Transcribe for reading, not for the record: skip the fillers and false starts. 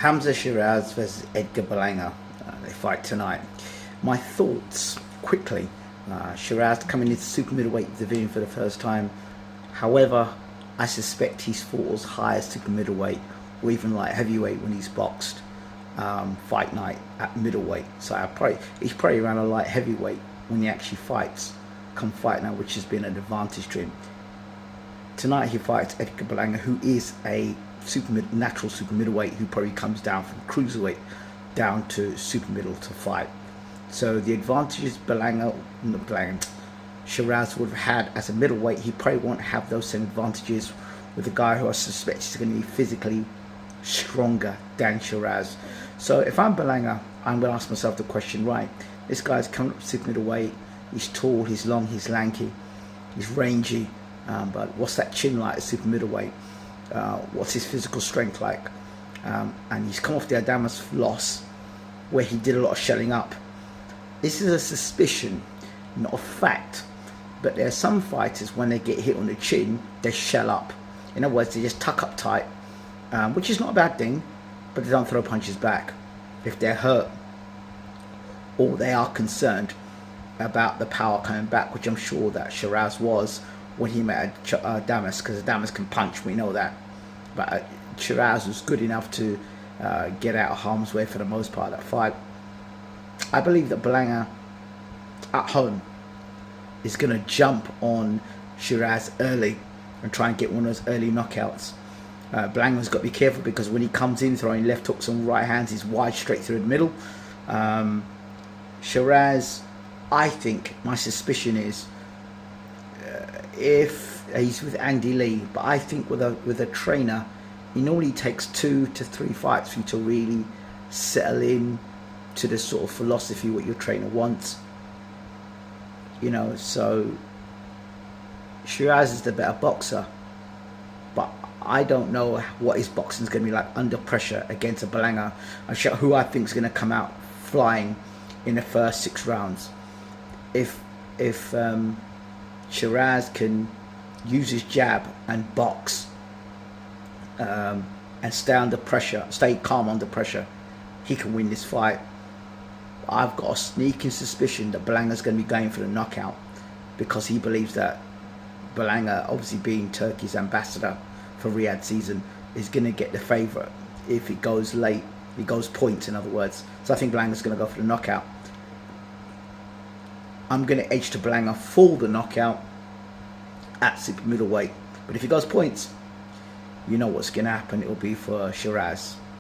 Hamzah Sherraz versus Edgar Berlanga. They fight tonight. My thoughts quickly. Sherraz coming into super middleweight division for the first time. However, I suspect he's fought as high as super middleweight or even light heavyweight when he's boxed fight night at middleweight. So he's probably around a light heavyweight when he actually fights come fight night, which has been an advantage to him. Tonight he fights Edgar Berlanga, who is a natural super middleweight who probably comes down from cruiserweight down to super middle to fight. So the advantages Sherraz would have had as a middleweight, he probably won't have those same advantages with a guy who I suspect is going to be physically stronger than Sherraz. So if I'm Berlanga, I'm going to ask myself the question, right, this guy's coming up to super middleweight, he's tall, he's long, he's lanky, he's rangy, but what's that chin like at super middleweight? What's his physical strength like? And he's come off the Adamas loss where he did a lot of shelling up. This is a suspicion, not a fact, but there are some fighters when they get hit on the chin, they shell up. In other words, they just tuck up tight, which is not a bad thing, but they don't throw punches back if they're hurt or they are concerned about the power coming back, which I'm sure that Sherraz was when he met Adamas, because Adamas can punch, we know that. But Sherraz was good enough to get out of harm's way for the most part of that fight. I believe that Berlanga at home is going to jump on Sherraz early and try and get one of those early knockouts. Berlanga's got to be careful because when he comes in throwing left hooks and right hands, he's wide straight through the middle. Sherraz, I think, my suspicion is, if he's with Andy Lee, but I think with a trainer, he normally takes 2 to 3 fights for you to really settle in to the sort of philosophy what your trainer wants. You know, so Sherraz is the better boxer, but I don't know what his boxing is going to be like under pressure against a Berlanga, who I think is going to come out flying in the first 6 rounds. If Sherraz can use his jab and box and stay under pressure, stay calm under pressure, he can win this fight. I've got a sneaking suspicion that Berlanga's going to be going for the knockout because he believes that Berlanga, obviously being Turkey's ambassador for Riyadh season, is going to get the favourite if it goes late, it goes points in other words. So I think Berlanga's going to go for the knockout. I'm going to edge to Berlanga for the knockout at super middleweight. But if he goes points, you know what's going to happen. It will be for Sherraz.